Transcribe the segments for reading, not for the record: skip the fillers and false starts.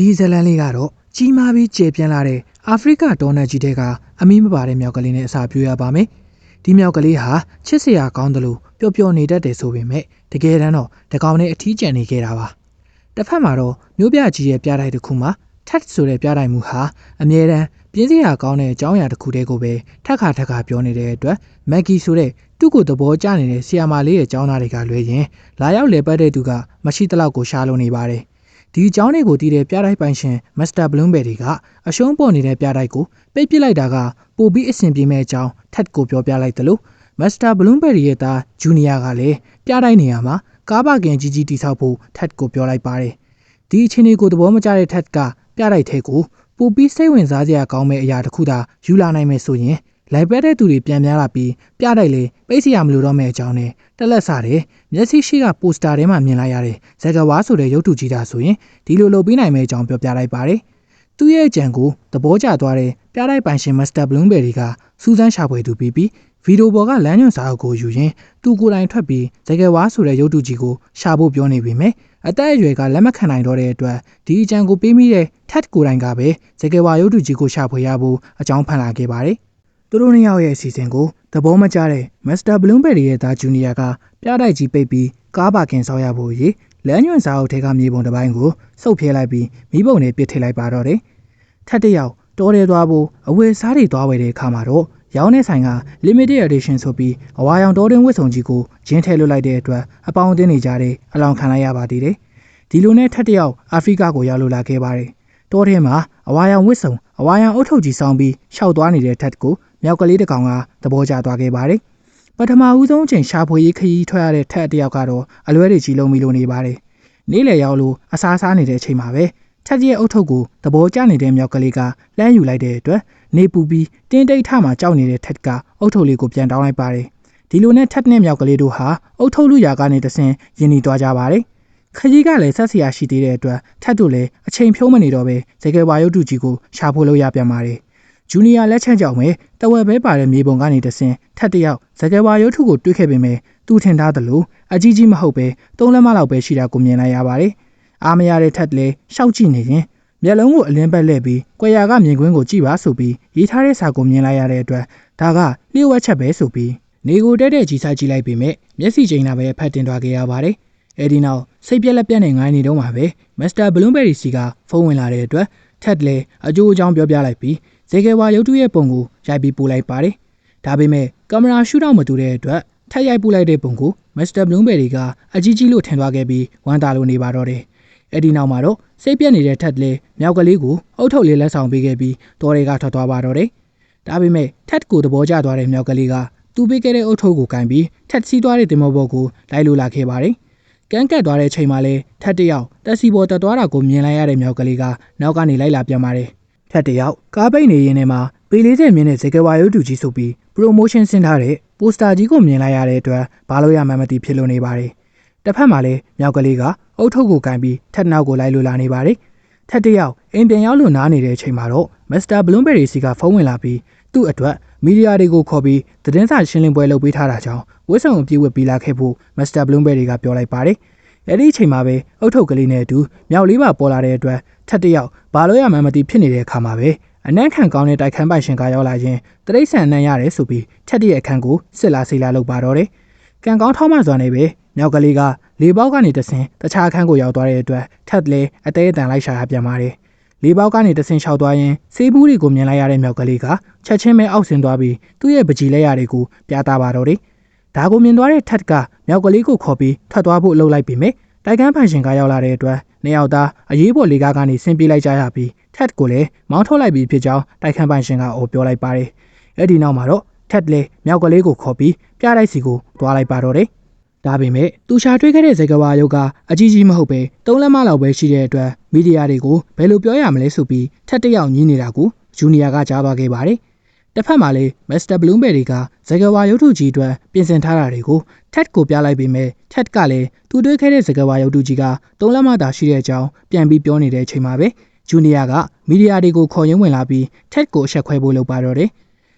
ဒီဇလန်လေးကတော့ကြီးမားပြီးကျေပြန့်လာတဲ့အာဖရိကဒေါ်နယ်ကြီးတဲ့ကအမီးမပါတဲ့မြောက်ကလေးနဲ့အစာပြရပါမယ်။ဒီမြောက်ကလေးဟာချစ်စရာကောင်းတယ်လို့ပျော်ပျော်နေတတ်တယ်ဆိုပေမဲ့တကယ်တမ်းတော့တကောင်နဲ့အထီးကျန်နေခဲ့တာပါ။တစ်ဖက်မှာတော့မျိုးပြကြီးရဲ့ပြတိုက်တစ်ခုမှာထက်ဆိုတဲ့ပြတိုက်မှုဟာအမြဲတမ်းပြင်းစရာကောင်းတဲ့အကြောင်းအရာတစ်ခုတည်းကိုပဲထက်ခါပြောနေတဲ့အတွက်မက်ကီဆိုတဲ့သူ့ကိုသဘောကျနေတဲ့ဆီယာမာလေးရဲ့အကြောင်းသားတွေကလွဲရင်လာရောက်လေပတ်တဲ့သူကမရှိသလောက်ကိုရှားလို့နေပါတယ်။ဒီအကြောင်းတွေကိုတည်တဲ့ပြတိုက်ပိုင်ရှင်မစ္စတာဘလုံးဘယ်ရီကအရှုံးပေါ်နေတဲ့ပြတိုက်ကိုပိတ်ပစ်လိုက်တာကပိုပြီးအဆင်ပြေမဲ့အကြောင်းထက်ကိုပြောပြလိုက်တယ်လို့မစ္စတာဘလုံးဘယ်ရီရဲ့သားဂျူနီယာကလည်းပြတိုက်နေရာမှာကားပါကင်ကြီးတိဆောက်ဖို့ထက်ကိုပြောလိုက်ပါတယ်။ဒီအချိန်ကိုသဘောမကျတဲ့ထက်ကပြတိုက်ထဲကိုပိုပြီးစိတ်ဝင်စားစရာကောင်းမဲ့အရာတစ်ခုသာယူလာနိုင်မယ်ဆိုရင်လိုက်ပတ်တဲ့သူတွေပြန်များလာပြီးပြတိုက်လေပိတ်စရာမလိုတော့မယ့်အကြောင်းနဲ့တက်လက်စားတဲ့မျက်စိရှိကပိုစတာထဲမှာမြင်လိုက်ရတဲ့ဇက်ကဝါဆိုတဲ့ရုပ်တုကြီးတာဆိုရင်ဒီလိုလုပ်ပေးနိုင်မယ့်အကြောင်းပြောပြလိုက်ပါတယ်။သူ့ရဲ့အကြံကိုသဘောကျသွားတဲ့ပြတိုက်ပိုင်ရှင်မစ္စတာဘလုံးဘယ်ရီကစူးစမ်းရှာဖွေသူပြီးဗီဒီယိုပေါ်ကလမ်းညွှန်စာအုပ်ကိုယူရင်းသူကိုယ်တိုင်ထွက်ပြီးဇက်ကဝါဆိုတဲ့ရုပ်တုကြီးကိုရှာဖို့ပြောနေပြီမယ်။အသက်အရွယ်ကလက်မခံနိုင်တော့တဲ့အတွက်ဒီအကြံကိုပေးမိတဲ့ထက်ကိုယ်တိုင်ကပဲဇက်ကဝါရုပ်တုကြီးကိုရှာဖွေရဖို့အကြောင်းဖန်လာခဲ့ပါတယ်။သူတို့နှစ်ယောက်ရဲ့အစီအစဉ်ကိုသဘောမကျတဲ့မစ္စတာဘလုံးဘယ်ရီရဲ့သားဂျူနီယာကပြတိုက်ကြီးပိတ်ပြီးကားပါကင်ဆောက်ရဖို့ရေးလမ်းညွှန်စာအုပ်ထဲကမြေပုံတစ်ပိုင်းကိုစုပ်ဖြဲလိုက်ပြီးမိဘုံနဲ့ပစ်ထည့်လိုက်ပါတော့တယ်။ထက်တစ်ယောက်တော်တယ်သွားဖို့အဝယ်စားတွေသွားဝယ်တဲ့အခါမှာတော့ရောင်းတဲ့ဆိုင်က limited edition ဆိုပြီးအဝါရောင်တော်တင်ဝတ်စုံကြီးကိုဂျင်းထည့်လွတ်လိုက်တဲ့အတွက်အပေါင်းအသင်းနေကြတဲ့အလောင်းခံလိုက်ရပါသေးတယ်။ဒီလိုနဲ့ထက်တစ်ယောက်အာဖရိကကိုရောက်လို့လာခဲ့ပါတယ်။တောထဲမှာအဝါရောင်ဝတ်စုံအဝါရောင်အုတ်ထုတ်ကြီးဆောင်းပြီးရှောက်သွားနေတဲ့ထက်ကိုမြောက်ကလေးတစ်ကောင်ကသဘောကျသွားခဲ့ပါတယ်။ပထမဦးဆုံးအချိန်ရှာဖွေရေးခရီးထွက်ရတဲ့ထက်တစ်ယောက်ကတော့အလွဲတွေကြီးလုံးပြီးလို့နေပါတယ်။နေ့လယ်ရောက်လို့အစားစားနေတဲ့အချိန်မှာပဲထက်ရဲ့အုတ်ထုတ်ကိုသဘောကျနေတဲ့မြောက်ကလေးကလှမ်းယူလိုက်တဲ့အတွက်နေပူပြီးတင်းတိတ်ထမှကြောက်နေတဲ့ထက်ကအုတ်ထုတ်လေးကိုပြန်တောင်းလိုက်ပါတယ်။ဒီလိုနဲ့ထက်နဲ့မြောက်ကလေးတို့ဟာအုတ်ထုတ်လူရာကနေတဆင်ယဉ်နီသွားကြပါတယ်။ခကြီးကလည်းဆက်ဆရာရှိသေးတဲ့အတွက်ထက်တို့လည်းအချိန်ဖြုံးမနေတော့ပဲဇေကဝါရုပ်တုကြီးကိုရှာဖို့လုပ်ရပြန်ပါတယ်။ဂျူနီယာလက်ချက်ကြောင့်ပဲတဝက်ပဲပါတဲ့မြေပုံကနေတဆင်ထက်တယောက်ဇကဲဝါရုပ်ထုကိုတွေးခဲ့ပေမဲ့သူထင်ထားသလိုအကြီးကြီးမဟုတ်ပဲ3လက်မလောက်ပဲရှိတာကိုမြင်လိုက်ရပါတယ်။အားမရတဲ့ထက်လည်းရှောက်ကြည့်နေရင်မျက်လုံးကိုအလင်းပတ်လှည့်ပြီးကွယ်ရာကမြင်ကွင်းကိုကြည့်ပါဆိုပြီးရေးထားတဲ့စာကိုမြင်လိုက်ရတဲ့အတွက်ဒါကလျှို့ဝှက်ချက်ပဲဆိုပြီးနေကိုတက်တဲ့ကြီးစားကြည့်လိုက်ပေမဲ့မျက်စိချိန်နာပဲဖတ်တင်သွားခဲ့ရပါတယ်။အဲဒီနောက်စိတ်ပြက်လက်ပြက်နဲ့ငိုင်းနေတော့မှပဲမစ္စတာဘလုံးဘယ်ရီစီကဖုန်းဝင်လာတဲ့အတွက်ထက်လည်းအကျိုးအကြောင်းပြောပြလိုက်ပြီးဇေကဝါရုပ်တုရဲ့ပုံကိုရိုက်ပြီးပို့လိုက်ပါတယ်။ဒါပေမဲ့ကင်မရာရှုထောင့်မတူတဲ့အတွက်ထက်ရိုက်ပို့လိုက်တဲ့ပုံကိုမစ္စတာဘလုံးဘယ်ရီကအကြီးကြီးလို့ထင်သွားခဲ့ပြီးဝမ်းသာလို့နေပါတော့တယ်။အဲဒီနောက်မှာတော့စိတ်ပြက်နေတဲ့ထက်လည်းမြောက်ကလေးကိုအုတ်ထုတ်လေးလက်ဆောင်ပေးခဲ့ပြီးတော်တွေကထွက်သွားပါတော့တယ်။ဒါပေမဲ့ထက်ကိုသဘောကျသွားတဲ့မြောက်ကလေးကသူ့ပေးခဲ့တဲ့အုတ်ထုတ်ကိုကင်ပြီးထက်စီးသွားတဲ့တင်မောဘောကိုလိုက်လို့လာခဲ့ပါတယ်။ကန်းကတ်သွားတဲ့အချိန်မှာလဲထက်တယောက်တက်စီပေါ်တက်သွားတာကိုမြင်လိုက်ရတဲ့မြောက်ကလေးကနောက်ကနေလိုက်လာပြန်ပါတယ်။ထက်တယောက်ကားပိတ်နေရင်းနဲ့မှပေ40မြင်းနဲ့ဇေကဝါရုပ်တုကြီးဆိုပြီး promotion ဆင်းထားတဲ့ပိုစတာကြီးကိုမြင်လိုက်ရတဲ့အတွက်ဘာလို့ရမှန်းမသိဖြစ်လို့နေပါတယ်။တစ်ဖက်မှာလဲမြောက်ကလေးကအုတ်ထုတ်ကိုကင်ပြီးထက်နောက်ကိုလိုက်လို့လာနေပါတယ်။ထက်တယောက်အိမ်ပြန်ရောက်လို့နားနေတဲ့အချိန်မှာတော့မစ္စတာဘလုံးဘယ်ရီစီကဖုန်းဝင်လာပြီးသူ့အတွက်မီဒီယာတွေကိုခေါ်ပြီးသတင်းစာရှင်းလင်းပွဲလုပ်ပေးထားတာကြောင့်ဝစ်စုံအပြည့်ဝတ်ပြီးလာခဲ့ဖို့မစ္စတာဘလုံးဘယ်ရီကပြောလိုက်ပါတယ်။အဲဒီအချိန်မှာပဲအုတ်ထုတ်ကလေးနဲ့အတူမြောက်လေးပါပေါ်လာတဲ့အတွက်ထက်တယောက်ဘာလို့ရမှန်းမသိဖြစ်နေတဲ့အခါမှာပဲအနံ့ခံကောင်းတဲ့တိုက်ခန်းပိုင်ရှင်ကရောက်လာရင်တရိတ်ဆန်နှံ့ရတယ်ဆိုပြီးထက်ရဲ့အခန်းကိုစစ်လာဆေးလာလုပ်ပါတော့တယ်။ကံကောင်းထောက်မှစွာနဲ့ပဲမြောက်ကလေးကလေပေါက်ကနေတဆင်တခြားအခန်းကိုရောက်သွားတဲ့အတွက်ထက်လည်းအသေးအတန်လိုက်ရှာရပြန်ပါတယ်။လေပေါက်ကနေတဆင်လျှောက်သွားရင်ဆေးဘူးတွေကိုမြင်လိုက်ရတဲ့မြောက်ကလေးကချက်ချင်းပဲအောက်ဆင်းသွားပြီးသူ့ရဲ့ပကြီးလက်ရာတွေကိုပြသပါတော့တယ်။ဒါကိုမြင်သွားတဲ့ထက်ကမြောက်ကလေးကိုခေါ်ပြီးထွက်သွားဖို့လှုပ်လိုက်ပြီးမြဲတိုက်ခန်းပိုင်ရှင်ကရောက်လာတဲ့အတွက်နှစ်ယောက်သားအရေးပေါ်လေကားကနေဆင်းပြေးလိုက်ကြရပြီးထက်ကိုလည်းမောင်းထုတ်လိုက်ပြီးဖြစ်ကြောင်းတိုက်ခန်းပိုင်ရှင်ကပြောလိုက်ပါတယ်။အဲဒီနောက်မှာတော့ထက်လည်းမြောက်ကလေးကိုခေါ်ပြီးပြတိုက်စီကိုသွားလိုက်ပါတော့တယ်။ဒါပေမဲ့သူရှာတွေ့ခဲ့တဲ့ဇေကဝါရုပ်ကအကြီးကြီးမဟုတ်ပဲ3လက်မလောက်ပဲရှိတဲ့အတွက်မီဒီယာတွေကိုဘယ်လိုပြောရမလဲဆိုပြီးထက်တယောက်ညင်းနေတာကိုဂျူနီယာကကြားသွားခဲ့ပါတယ်။တစ်ဖက်မှာလည်းမစ္စတာဘလုံးဘယ်ရီကဇေကဝါရုပ်တုကြီးအတွက်ပြင်ဆင်ထားတာတွေကိုထက်ကိုပြလိုက်ပြီးမဲ့ထက်ကလည်းသူတွေ့ခဲ့တဲ့ဇေကဝါရုပ်တုကြီးက3လက်မသာရှိတဲ့အကြောင်းပြန်ပြီးပြောနေတဲ့အချိန်မှာပဲဂျူနီယာကမီဒီယာတွေကိုခေါ်ရင်းဝင်လာပြီးထက်ကိုအဆက်ခွဲဖို့လုပ်ပါတော့တယ်။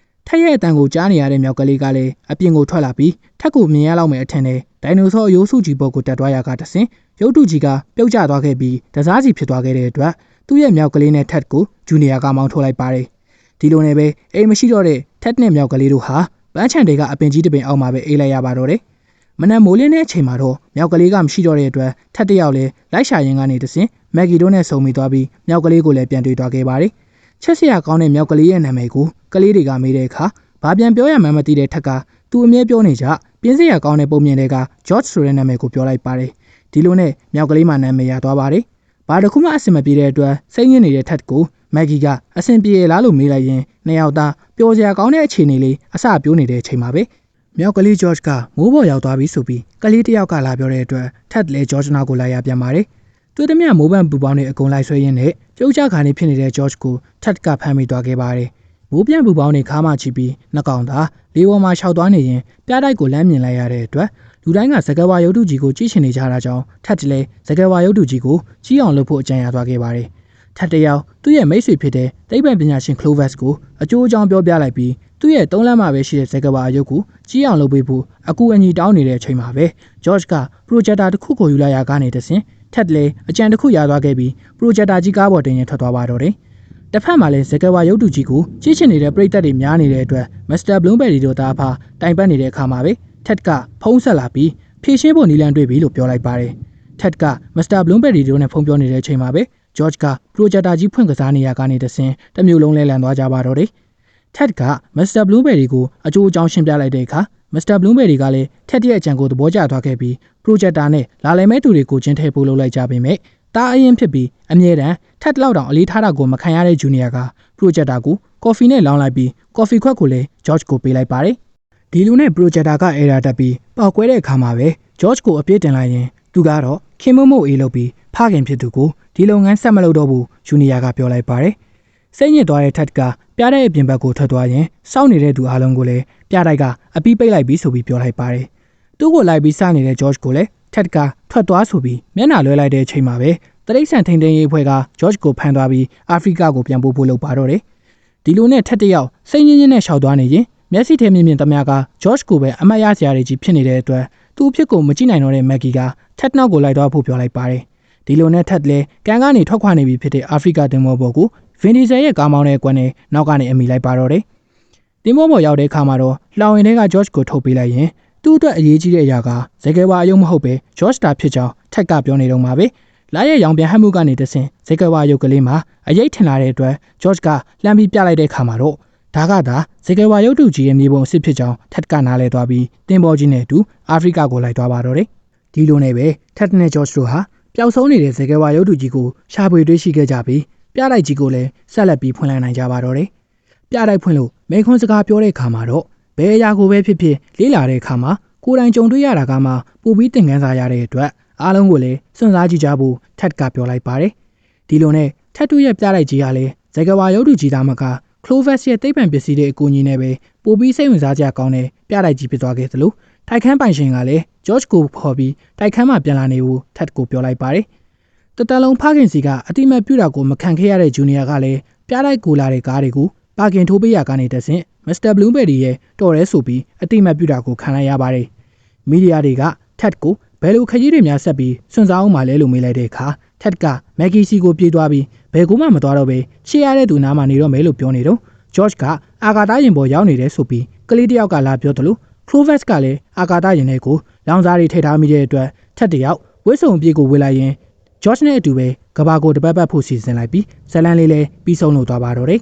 ထက်ရဲ့အတန်ကိုကြားနေရတဲ့မြောက်ကလေးကလည်းအပြင်ကိုထွက်လာပြီးထက်ကိုမြင်ရလောက်မယ်အထင်နဲ့ဒိုင်နိုဆောအယိုးစုကြီးပေါ်ကိုတက်သွားရကတဆင်ရုပ်တုကြီးကပြုတ်ကျသွားခဲ့ပြီးတစားစီဖြစ်သွားခဲ့တဲ့အတွက် သူ့ရဲ့မြောက်ကလေးနဲ့ထက်ကိုဂျူနီယာကမောင်းထုတ်လိုက်ပါတယ်ဒီလိုနဲ့ပဲအိမ်မရှိတော့တဲ့ထက်နဲ့မြောက်ကလေးတို့ဟာပန်းချန်တွေကအပင်ကြီးတစ်ပင်အောက်မှာပဲအေးလိုက်ရပါတော့တယ်မနက်မိုးလင်းတဲ့အချိန်မှာတော့မြောက်ကလေးကမရှိတော့တဲ့အတွက်ထက်တယောက်လည်းလိုက်ရှာရင်းကနေတဆင့်မက်ဂီတို့နဲ့ဆုံမိသွားပြီးမြောက်ကလေးကိုလည်းပြန်တွေ့သွားခဲ့ပါတယ်ချက်စရာကောင်းတဲ့မြောက်ကလေးရဲ့နာမည်ကိုကလေးတွေကမေးတဲ့အခါဘာပြန်ပြောရမှန်းမသိတဲ့ထက်ကသူအမြဲပြောနေကြပြင်းစရာကောင်းတဲ့ပုံမြင်တွေက George ဆိုတဲ့နာမည်ကိုပြောလိုက်ပါတယ်ဒီလိုနဲ့မြောက်ကလေးမှနာမည်ရသွားပါတယ်ဘာတစ်ခုမှအဆင်မပြေတဲ့အတွက်စိတ်ညစ်နေတဲ့ထက်ကိုမက်ဂီကအဆင်ပြေလားလို့မေးလိုက်ရင်နှစ်ယောက်သားပျော်စရာကောင်းတဲ့အခြေအနေလေးအစပြိုးနေတဲ့အချိန်မှာပဲမြောက်ကလေး George ကမိုးပေါ်ရောက်သွားပြီဆိုပြီးကလေးတစ်ယောက်ကလာပြောတဲ့အတွက်ထက်လည်း George နာကိုလာရပြန်ပါတယ်တွေ့သည်မြမိုးပန်းပူပေါင်းတွေအကုန်လိုက်ဆွဲရင်းနဲ့ပြုတ်ကျခါနေဖြစ်နေတဲ့ George ကိုထက်ကဖမ်းမိသွားခဲ့ပါတယ်မိုးပြန်ပူပေါင်းတွေခါမှချီပြီးနှကောင်သာလေးပေါ်မှာရှောက်သွားနေရင်ပြားတိုက်ကိုလမ်းမြင်လိုက်ရတဲ့အတွက်လူတိုင်းကစကဝါရုပ်တုကြီးကိုကြည့်ချင်နေကြတာကြောင့်ထက်တလည်းစကဝါရုပ်တုကြီးကိုကြီးအောင်လုပ်ဖို့အကြံရသွားခဲ့ပါတယ်ထက်တယောက်သူ့ရဲ့မိတ်ဆွေဖြစ်တဲ့သိပ္ပံပညာရှင် Clovis ကိုအကျိုးအကြောင်းပြောပြလိုက်ပြီးသူ့ရဲ့3လမ်းမှာပဲရှိတဲ့စကဝါရုပ်ကိုကြီးအောင်လုပ်ပေးဖို့အကူအညီတောင်းနေတဲ့အချိန်မှာပဲ George က projector တစ်ခုကိုယူလိုက်ရကနေတဆင့်ထက်လည်းအကြံတစ်ခုရသွားခဲ့ပြီး projector ကြီးကားပေါ်တင်ရင်ထွက်သွားပါတော့တယ်တစ်ဖက်မှာလည်းစကဝါရုပ်တုကြီးကိုကြည့်ချင်နေတဲ့ပရိသတ်တွေများနေတဲ့အတွက် Mr. Bloomberry တို့သားဖာတိုင်ပတ်နေတဲ့အခါမှာပဲထက်ကဖုန်းဆက်လာပြီးဖြည့်ရှင်းဖို့နီလန်တွေ့ပြီလို့ပြောလိုက်ပါတယ်ထက်က Mr. Bloomberry တို့နဲ့ဖုန်းပြောနေတဲ့အချိန်မှာပဲ George က projector ကြီးဖွင့်ကစားနေရကနေတဆင့်တမျိုးလုံးလဲလန်သွားကြပါတော့တယ်ထက်က Mr. Bloomberry ကိုအကျိုးအကြောင်းရှင်းပြလိုက်တဲ့အခါ Mr. Bloomberry ကလည်းထက်ရဲ့အကြံကိုသဘောကျသွားခဲ့ပြီး projector နဲ့လာလည်မဲ့သူတွေကိုကျင်းထည့်ဖို့လုပ်လိုက်ကြပေမဲ့တားအရင်ဖြစ်ပြီးအမြဲတမ်းထက်လောက်တောင်အလေးထားတာကိုမခံရတဲ့ဂျူနီယာက projector ကိုကော်ဖီနဲ့လောင်းလိုက်ပြီးကော်ဖီခွက်ကိုလည်း George ကိုပေးလိုက်ပါတယ်ဒီလူနဲ့ projector က error တက်ပြီးပေါက်ကွဲတဲ့အခါမှာပဲ George ကိုအပြစ်တင်လိုက်ရင်သူကတော့ခင်မမို့အေးလုပ်ပြီးဖခင်ဖြစ်သူကိုဒီလုပ်ငန်းဆက်မလုပ်တော့ဘူးဂျူနီယာကပြောလိုက်ပါတယ်စိတ်ညစ်သွားတဲ့ထက်ကပြတဲ့အပြင်ဘက်ကိုထွက်သွားရင်စောင့်နေတဲ့သူအားလုံးကိုလည်းပြတိုက်ကအပီးပိတ်လိုက်ပြီးဆိုပြီးပြောလိုက်ပါတယ်သူ့ကိုလိုက်ပြီးစနေတဲ့ George ကိုလည်းထက်ကထွက်သွားဆိုပြီးမျက်နှာလွှဲလိုက်တဲ့အချိန်မှာပဲတရိတ်ဆန်ထိန်ထိန်ရေးဖွဲ့က George ကိုဖမ်းသွားပြီးအာဖရိကကိုပြန်ပို့ဖို့လုပ်ပါတော့တယ်ဒီလိုနဲ့ထက်တယောက်စိတ်ညစ်ညစ်နဲ့ရှောက်သွားနေရင်မျက်စိထဲမြင်သမျှက George ကိုပဲအမတ်ရစရာတွေကြီးဖြစ်နေတဲ့အတွက်သူ့အဖြစ်ကိုမကြည့်နိုင်တော့တဲ့ Maggie ကထက်နောက်ကိုလိုက်သွားဖို့ပြောလိုက်ပါတယ်ဒီလိုနဲ့ထက်လည်းကန်ကနေထွက်ခွာနေပြီဖြစ်တဲ့အာဖရိကတင်မောပေါ်ကိုဗင်ဒီဇယ်ရဲ့ကားမောင်းတဲ့ကွက်နဲ့နောက်ကနေအမိလိုက်ပါတော့တယ်တင်မောပေါ်ရောက်တဲ့အခါမှာတော့လောင်ရင်ထဲက George ကိုထုတ်ပေးလိုက်ရင်သူ့အတွက်အရေးကြီးတဲ့အရာကဇကဲဝါအယုံမဟုတ်ပဲ George တာဖြစ်ကြောင်းထက်ကပြောနေတော့မှာပဲလာရဲ့ရောင်ပြန်ဟမှုကနေတဆင်ဇကဲဝါရုပ်ကလေးမှာအရေးထင်လာတဲ့အတွက် George ကလှမ်းပြီးပြလိုက်တဲ့အခါမှာတော့ဒါကသာဇကဲဝါရုပ်တုကြီးရဲ့မြေပုံအစ်စ်ဖြစ်ကြောင်းထက်ကနားလဲသွားပြီးတင်ပေါ်ကြီးနဲ့အတူအာဖရိကကိုလိုက်သွားပါတော့တယ်ဒီလိုနဲ့ပဲထက်နဲ့ George တို့ဟာပျောက်ဆုံးနေတဲ့ဇကဲဝါရုပ်တုကြီးကိုရှာဖွေတွေ့ရှိခဲ့ကြပြီးပြတိုက်ကြီးကိုလည်းဆက်လက်ပြီးဖွင့်လိုက်နိုင်ကြပါတော့တယ်ပြတိုက်ဖွင့်လို့မိခွန်းစကားပြောတဲ့အခါမှာတော့ဘယ်အရာကိုပဲဖြစ်ဖြစ်လေးလာတဲ့အခါမှာကိုယ်တိုင်ကြုံတွေ့ရတာကမှပိုပြီးသင်ခန်းစာရတဲ့အတွက်အားလုံးကိုလည်းစွန့်စားကြည့်ကြဖို့ထက်ကပြောလိုက်ပါတယ်ဒီလိုနဲ့ထက်တူရဲ့ပြတိုက်ကြီးကလည်းဇကဝါရုပ်တုကြီးသားမက Clovis ရဲ့သိပ္ပံပစ္စည်းတွေအကူအညီနဲ့ပဲပိုပြီးစိတ်ဝင်စားကြကောင်းတဲ့ပြတိုက်ကြီးဖြစ်သွားခဲ့သလိုတိုက်ခန်းပိုင်ရှင်ကလည်း George ကိုခေါ်ပြီးတိုက်ခန်းမှာပြန်လာနေဖို့ထက်ကိုပြောလိုက်ပါတယ်တတလုံးဖခင်စီကအတိမတ်ပြူတာကိုမခံခဲ့ရတဲ့ဂျူနီယာကလည်းပြတိုက်ကိုလာတဲ့ကားတွေကိုပါကင်ထိုးပေးရကနေတဆင့် Mr. Bloomberry ရဲ့တော်ရဲဆိုပြီးအတိမတ်ပြူတာကိုခံလိုက်ရပါတယ်မီဒီယာတွေကထက်ကိုဘယ်လိုခကြီးတွေများဆက်ပြီးစွန့်စားအောင်မလဲလို့မေးလိုက်တဲ့အခါထက်ကမက်ဂီစီကိုပြေးသွားပြီးဘယ်ကူမှမသွားတော့ပဲရှေ့ရတဲ့သူနားမှာနေတော့မယ်လို့ပြောနေတော့ George ကအာကာသယာဉ်ပေါ်ရောက်နေတယ်ဆိုပြီးကလေးတစ်ယောက်ကလာပြောတယ်လို့ Clovis ကလည်းအာကာသယာဉ်ထဲကိုလောင်စာတွေထည့်ထားမိတဲ့အတွက်ထက်တယောက်ဝစ်စုံအပြည့်ကိုဝေလိုက်ရင် George နဲ့အတူပဲကဘာကိုတပတ်ပတ်ဖို့စီစဉ်လိုက်ပြီးဇလန်လေးလည်းပြီးဆုံးလို့သွားပါတော့တယ်